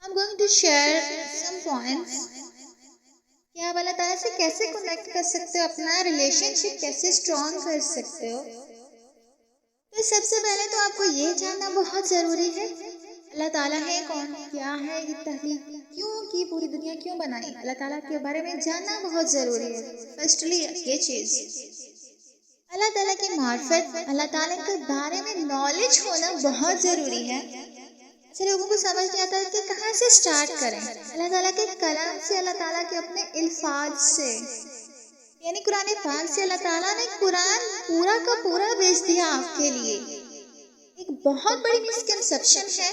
I'm going to share some points کہ آپ اللہ تعالیٰ سے کیسے کنیکٹ کر سکتے ہو، اپنا ریلیشن شپ کیسے اسٹرانگ کر سکتے ہو۔ تو سب سے پہلے تو آپ کو یہ جاننا بہت ضروری ہے اللہ تعالیٰ ہے کون، کیا ہے یہ تخلیق، کیوں کی پوری دنیا کیوں بنائی، اللہ تعالیٰ کے بارے میں جاننا بہت ضروری ہے۔ فرسٹلی یہ چیز اللہ تعالیٰ کی معرفت، اللہ تعالیٰ کے بارے میں نالج ہونا بہت ضروری ہے۔ ایسے لوگوں کو سمجھ نہیں آتا کہ کہاں سے سٹارٹ کریں۔ اللہ تعالیٰ کے کلام سے، اللہ تعالیٰ کے اپنے الفاظ سے، یعنی قرآن پاک سے اللہ تعالیٰ نے قرآن پورا کا پورا بھیج دیا آپ کے لیے۔ ایک بہت بڑی مسکنسپشن ہے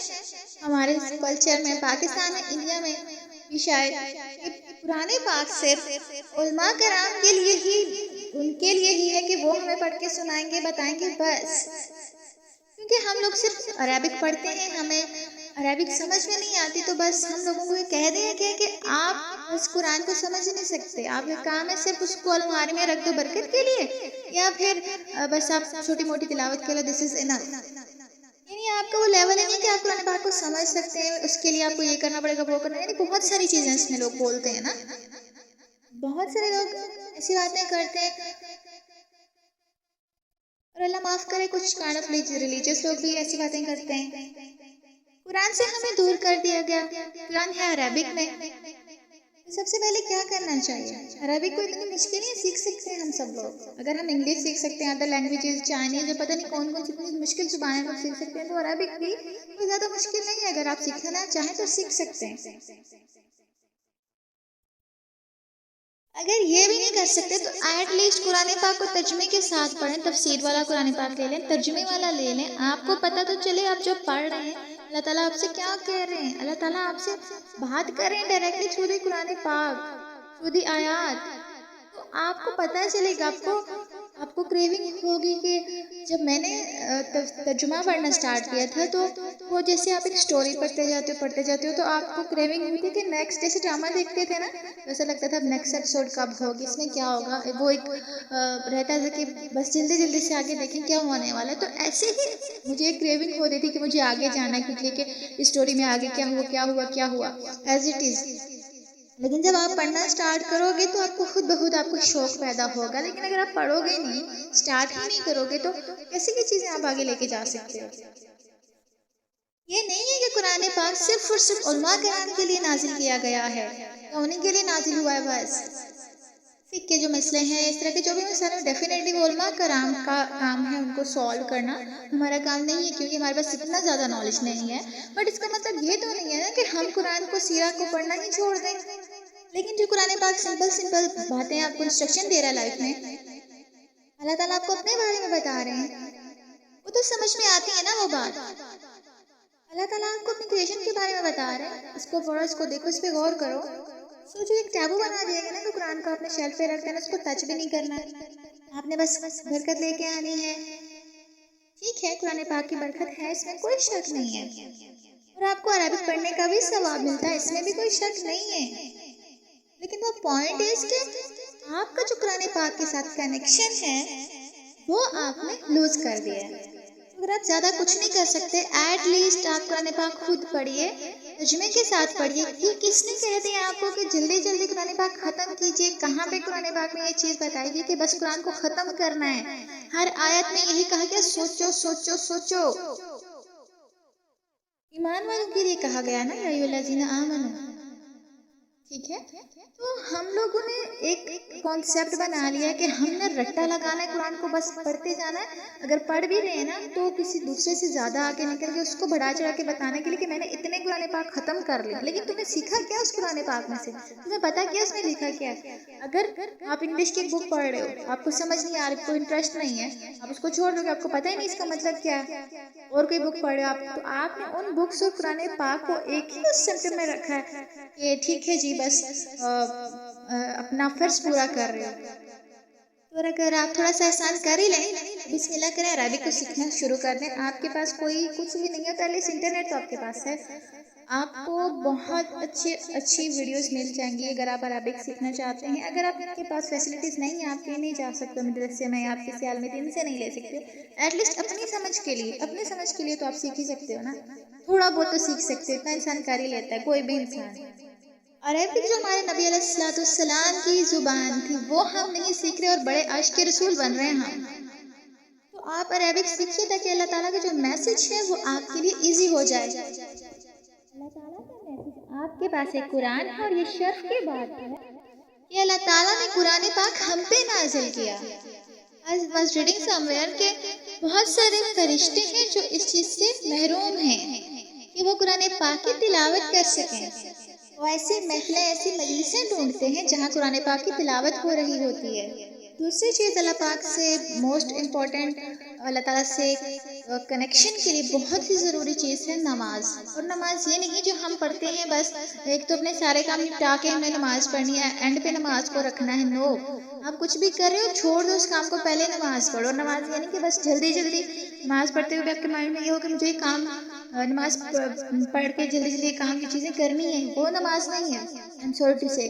ہمارے کلچر میں، پاکستان میں، انڈیا میں بھی شاید، کہ قرآن پاک صرف علماء کرام کے لیے ہی، ان کے لیے ہی ہے کہ وہ ہمیں پڑھ کے سنائیں گے، بتائیں گے بس۔ کیونکہ ہم لوگ صرف عربک پڑھتے ہیں، ہمیں عربک سمجھ میں نہیں آتی، تو بس ہم لوگوں کو یہ کہہ دیا گیا کہ آپ اس قرآن کو سمجھ نہیں سکتے، آپ کا کام ہے صرف اس کو الماری میں رکھ دو برکت کے لیے، یا پھر بس آپ چھوٹی موٹی تلاوت کے لیے دس از انف۔ یعنی آپ کا وہ لیول ہے نہیں کہ آپ قرآن پاک کو سمجھ سکتے ہیں، اس کے لیے آپ کو یہ کرنا پڑے گا، وہ کرنا، یعنی بہت ساری چیزیں اس میں لوگ بولتے ہیں نا، بہت سارے لوگ ایسی باتیں کرتے ہیں، اور اللہ معاف کرے کچھ کائنڈ آف ریلیجیس لوگ بھی ایسی باتیں کرتے ہیں۔ قرآن سے ہمیں دور کر دیا گیا، قرآن ہے عربک میں۔ سب سے پہلے کیا کرنا چاہیے؟ عربک کو اتنی مشکل نہیں سیکھ سکتے ہیں ہم سب لوگ، اگر ہم انگلش سیکھ سکتے ہیں، ادر لینگویجز، چائنیز، جو پتہ نہیں کون کون سی اتنی مشکل زبانیں لوگ سیکھ سکتے ہیں، تو عربک بھی کوئی زیادہ مشکل نہیں ہے، اگر آپ سیکھنا چاہیں تو سیکھ سکتے ہیں۔ اگر یہ بھی نہیں کر سکتے تو ایٹ لیسٹ قرآن پاک کو ترجمے کے ساتھ پڑھیں، تفسیر والا قرآن پاک لے لیں، ترجمے والا لے لیں، آپ کو پتہ تو چلے آپ جو پڑھ رہے ہیں اللہ تعالیٰ آپ سے کیا کہہ رہے ہیں، اللہ تعالیٰ آپ سے بات کر رہے ہیں ڈائریکٹلی تھرو دی قرآن پاک، تھرو دی آیات، تو آپ کو پتہ چلے گا، آپ کو کریونگ ہوگی کہ جب میں نے ترجمہ پڑھنا سٹارٹ کیا تھا تو وہ جیسے آپ ایک سٹوری پڑھتے جاتے ہو تو آپ کو کریونگ ہوتی ہے کہ نیکسٹ، جیسے ڈرامہ دیکھتے تھے نا، ویسا لگتا تھا اب نیکسٹ ایپیسوڈ کب ہوگی، اس میں کیا ہوگا، وہ ایک رہتا تھا کہ بس جلدی جلدی سے آگے دیکھیں کیا ہونے والا ہے۔ تو ایسے ہی مجھے ایک کریونگ ہوتی تھی کہ مجھے آگے جانا ہے، کیونکہ کہ اسٹوری میں آگے کیا ہوا ایز اٹ از۔ لیکن جب آپ پڑھنا سٹارٹ کرو گے تو آپ کو خود بخود آپ کو شوق پیدا ہوگا، لیکن اگر آپ پڑھو گے نہیں، سٹارٹ ہی نہیں کرو گے، تو کیسے کی چیزیں آپ آگے لے کے جا سکتے ہو؟ یہ نہیں ہے کہ قرآن پاک صرف اور صرف علماء کرام کے لیے نازل کیا گیا ہے، یا انہیں کے لیے نازل ہوا ہے بس۔ فقہ کے جو مسئلے ہیں، اس طرح کے جو بھی مسئلے ہیں، ڈیفینیٹلی وہ علماء کرام کا کام ہے ان کو سالو کرنا، ہمارا کام نہیں ہے، کیونکہ ہمارے پاس اتنا زیادہ نالج نہیں ہے۔ بٹ اس کا مطلب یہ تو نہیں ہے نا کہ ہم قرآن کو، سیرہ کو پڑھنا ہی چھوڑ دیں۔ لیکن جو قرآن پاک سمپل باتیں آپ کو انسٹرکشن دے رہا ہے لائف میں، اللہ تعالیٰ آپ کو اپنے بارے میں بتا رہے ہیں، وہ تو سمجھ میں آتی ہے نا وہ بات۔ اللہ تعالیٰ آپ کو اپنی کریشن کے بارے میں بتا رہے ہیں، اس کو پڑھو، اس کو دیکھو، اس پہ غور کرو۔ سوچو ایک ٹیبو بنا دیا گیا نا کہ قرآن کو اپنے شیلف پہ رکھ دینا، اس کو ٹچ بھی نہیں کرنا، آپ نے بس برکت لے کے آنی ہے۔ ٹھیک ہے، قرآن پاک کی برکت ہے، اس میں کوئی شک نہیں ہے، اور آپ کو عربک پڑھنے کا بھی ثواب ملتا ہے، اس میں بھی کوئی شک نہیں ہے۔ لیکن وہ پوائنٹ اس کہ آپ کا جو قرآن پاک کے ساتھ کنیکشن ہے وہ آپ نے لوز کر دیا ہے۔ اگر آپ زیادہ کچھ نہیں کر سکتے، ایٹ لیسٹ آپ قرآن پاک خود پڑھیے، ترجمے کے ساتھ پڑھیے۔ کہ کس نے کہہ دیا آپ کو کہ جلدی جلدی قرآن پاک ختم کیجیے؟ کہاں پہ قرآن پاک میں یہ چیز بتائی گئی کہ بس قرآن کو ختم کرنا ہے؟ ہر آیت میں یہی کہا کہ سوچو سوچو سوچو۔ ایمان والوں کے لیے کہا گیا نا، یا ایھا الذین آمنوا، ٹھیک ہے؟ تو ہم لوگوں نے ایک کانسیپٹ بنا لیا کہ ہم نے رٹا لگانا ہے، قرآن کو بس پڑھتے جانا ہے، اگر پڑھ بھی رہے ہیں نا تو کسی دوسرے سے زیادہ آگے نکل کے اس کو بڑھا چڑھا کے بتانے کے لیے کہ میں نے اتنے قرآن پاک ختم کر لیا۔ لیکن تمہیں سیکھا کیا اس قرآن پاک میں سے؟ تمہیں پتا کیا اس میں لکھا کیا ہے؟ اگر آپ انگلش کی بک پڑھ رہے ہو، آپ کو سمجھ نہیں آ رہی، آپ کو انٹرسٹ نہیں ہے، آپ اس کو چھوڑ دو گے، آپ کو پتہ ہی نہیں اس کا مطلب کیا ہے، اور کوئی بک پڑھ رہے ہو آپ، تو آپ نے ان بکس اور قرآن پاک کو ایک ہی اس سمٹم میں رکھا ہے کہ ٹھیک ہے جی بس اپنا فرض پورا کر رہے ہو۔ اور اگر آپ تھوڑا سا احسان کر ہی لیں، بسم اللہ کریں، عربک کو سیکھنا شروع کر دیں. آپ کے پاس کوئی کچھ بھی نہیں ہے تو ایٹ لیسٹ انٹرنیٹ تو آپ کے پاس ہے. آپ کو بہت اچھی ویڈیوز مل جائیں گی اگر آپ عربک سیکھنا چاہتے ہیں. اگر آپ کے پاس فیسلٹیز نہیں ہیں، آپ کہیں نہیں جا سکتے مدرسے میں، آپ کسی عالم دین سے نہیں لے سکتے، ایٹ لیسٹ اپنی سمجھ کے لیے تو آپ سیکھ ہی سکتے ہو نا. تھوڑا بہت تو سیکھ سکتے ہو، اتنا انسان کر ہی لیتا ہے، کوئی بھی انسان. عربک جو ہمارے نبی علیہ السلام کی زبان تھی وہ ہم نہیں سیکھ رہے اور بڑے عشق کے رسول بن رہے ہیں ہم. تو آپ عربک سیکھیے تاکہ اللہ تعالیٰ کا جو میسج ہے وہ آپ کے لیے ایزی ہو جائے. اللہ تعالیٰ کا میسج آپ کے پاس ایک قرآن ہے، اور یہ شرف کی بات ہے کہ اللہ تعالیٰ نے قرآن پاک ہم پہ نازل کیا. I was reading somewhere کہ بہت سارے فرشتے ہیں جو اس چیز سے محروم ہیں کہ وہ قرآن پاک کی تلاوت کر سکیں. وہ ایسی محفلیں، ایسی مجلسیں ڈھونڈتے ہیں جہاں قرآن پاک کی تلاوت ہو رہی ہوتی ہے. دوسری چیز اللہ پاک سے موسٹ امپورٹنٹ، اللہ تعالیٰ سے کنیکشن کے لیے بہت ہی ضروری چیز ہے نماز. اور نماز یہ نہیں جو ہم پڑھتے ہیں بس ایک تو اپنے سارے کام نپٹا کے ہمیں نماز پڑھنی ہے، اینڈ پہ نماز کو رکھنا ہے. نو، آپ کچھ بھی کر رہے ہو چھوڑ دو اس کام کو، پہلے نماز پڑھو. نماز یہ نہیں کہ بس جلدی نماز پڑھتے ہوئے آپ کے مائنڈ میں یہ ہو کہ مجھے یہ کام نماز پڑھ کے جلدی کام کی چیزیں کرنی ہیں، وہ نماز نہیں ہے. I'm sorry to say.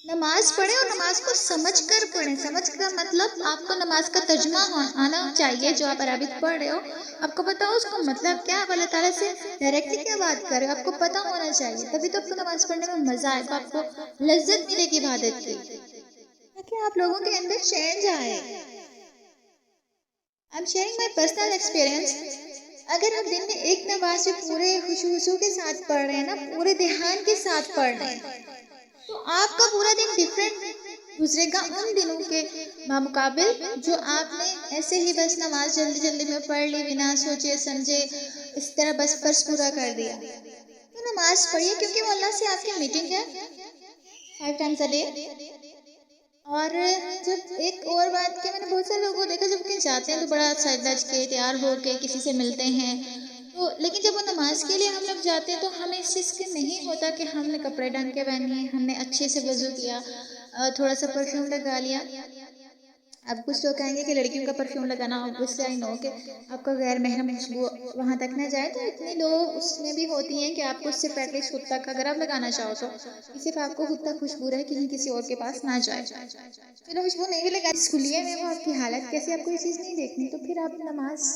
نماز پڑھیں اور نماز کو سمجھ کر پڑھیں. سمجھ کر مطلب آپ کو نماز کا ترجمہ آنا چاہیے. جو آپ عربک پڑھ رہے ہو آپ کو پتا ہو اس کو مطلب کیا، آپ اللہ تعالیٰ سے ڈائریکٹلی کیا بات کر رہے ہو، آپ کو پتا ہونا چاہیے. تبھی تو آپ کو نماز پڑھنے میں مزہ آئے گا، آپ کو لذت ملے گی عبادت کی، تاکہ آپ لوگوں کے اندر چینج آئے. I'm sharing my personal experience. اگر ہم دن میں ایک نماز سے پورے خشوع کے ساتھ پڑھ رہے ہیں نا، پورے دھیان کے ساتھ پڑھ رہے ہیں، تو آپ کا پورا دن ڈیفرنٹ گزرے گا ان دنوں کے مقابل جو آپ نے ایسے ہی بس نماز جلدی میں پڑھ لی، بنا سوچے سمجھے اس طرح بس فرض پورا کر دیا. تو نماز پڑھیے، کیونکہ وہ اللہ سے آپ کی میٹنگ ہے 5 times a day. اور جب ایک اور بات کہ میں نے بہت سارے لوگوں کو دیکھا جب کہیں جاتے ہیں تو بڑا سج دج کے تیار ہو کے کسی سے ملتے ہیں، تو لیکن جب وہ نماز کے لیے ہم لوگ جاتے ہیں تو ہمیں اس چیز کے نہیں ہوتا کہ ہم نے کپڑے ڈھنگ کے پہنے، ہم نے اچھے سے وضو کیا، تھوڑا سا پرفیوم لگا لیا. اب کچھ لوگ کہیں گے کہ لڑکیوں کا پرفیوم لگانا obviously I know کہ آپ کا غیر محرم خوشبو وہاں تک نہ جائے، تو اتنی لوگ اس میں بھی ہوتی ہیں کہ آپ کو اس سے ایٹ لیسٹ خود تک اگر آپ لگانا چاہو تو صرف آپ کو خود تک خوشبو رہے، کسی اور کے پاس نہ جائے. چلو خوشبو نہیں بھی لگا، کھلیے میں وہ آپ کی حالت کیسے، آپ کو یہ چیز نہیں دیکھنی، تو پھر آپ نماز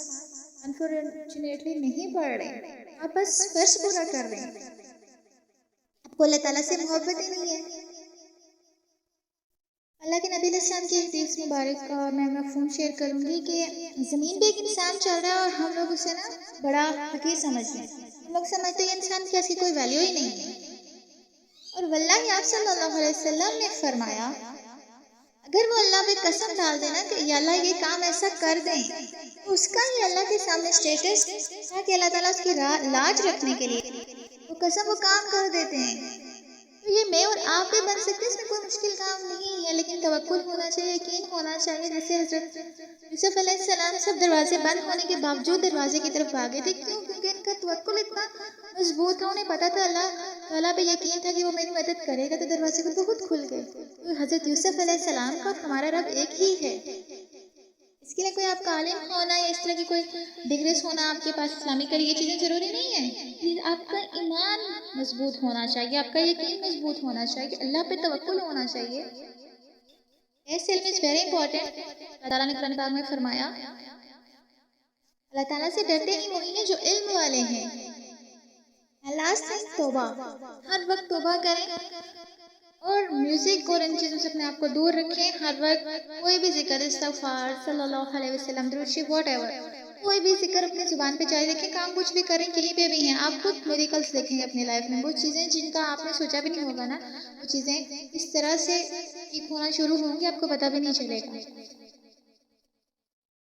انفارچونیٹلی نہیں پڑھ رہے، آپ بس فرض پورا کر رہے ہیں. آپ کو اللہ تعالیٰ سے محبت ہی نہیں ہے. اللہ کے نبی علیہ السلام کی حدیث مبارک کا میں مفہوم شیئر کروں گی کہ زمین پہ ایک انسان چل رہا ہے اور ہم لوگ اسے نا بڑا حقیر سمجھتے ہیں. ہم لوگ سمجھتے ہیں انسان کی ایسی کوئی ویلیو ہی نہیں ہے. اور واللہ آپ صلی اللہ علیہ وسلم نے فرمایا اگر وہ اللہ پہ قسم ڈال دینا کہ یا اللہ یہ کام ایسا کر دیں، تو اس کا ہی اللہ کے سامنے اسٹیٹس ہے کہ اللہ تعالیٰ اس کی لاج رکھنے کے لیے وہ قسم وہ کام کر دیتے ہیں. تو یہ میں اور آپ بھی بن سکتے ہیں، اس میں کوئی مشکل کام نہیں ہے، لیکن توکل ہونا چاہیے، یقین ہونا چاہیے. جیسے حضرت یوسف علیہ السلام سب دروازے بند ہونے کے باوجود دروازے کی طرف بھاگے تھے. کیوں؟ کیونکہ ان کا توکل اتنا مضبوط تھا، انہیں پتا تھا اللہ تعالیٰ پہ یقین تھا کہ وہ میری مدد کرے گا، تو دروازے کو بہت کھل گئے. تو حضرت یوسف علیہ السلام کا ہمارا رب ایک ہی ہے. اس کے لیے کوئی آپ کا عالم ہونا یا اس طرح کی کوئی ڈگریز ہونا آپ کے پاس اسلامی کا یہ چیزیں ضروری نہیں ہیں. آپ کا ایمان مضبوط ہونا چاہیے، آپ کا یقین مضبوط ہونا چاہیے، اللہ پہ توکل ہونا چاہیے. اس علم از ویری امپورٹنٹ. اللہ تعالیٰ نے قرآن پاک میں فرمایا اللہ تعالیٰ سے ڈرتے ہی وہی ہیں جو علم والے ہیں. لاسٹ تھنگ توبہ. ہر وقت توبہ کریں اور میوزک اور ان چیزوں سے اپنے آپ کو دور رکھیں. ہر وقت کوئی بھی ذکر، استغفار، صلی اللہ علیہ وسلم، درود شریف، واٹ ایور، کوئی بھی ذکر اپنی زبان پہ جاری رکھیں. کام کچھ بھی کریں، کہیں پہ بھی ہیں، آپ خود میریکلس دیکھیں گے اپنی لائف میں. وہ چیزیں جن کا آپ نے سوچا بھی نہیں ہوگا نا، وہ چیزیں اس طرح سے ٹھیک ہونا شروع ہوں گی آپ کو پتہ بھی نہیں چلے گا.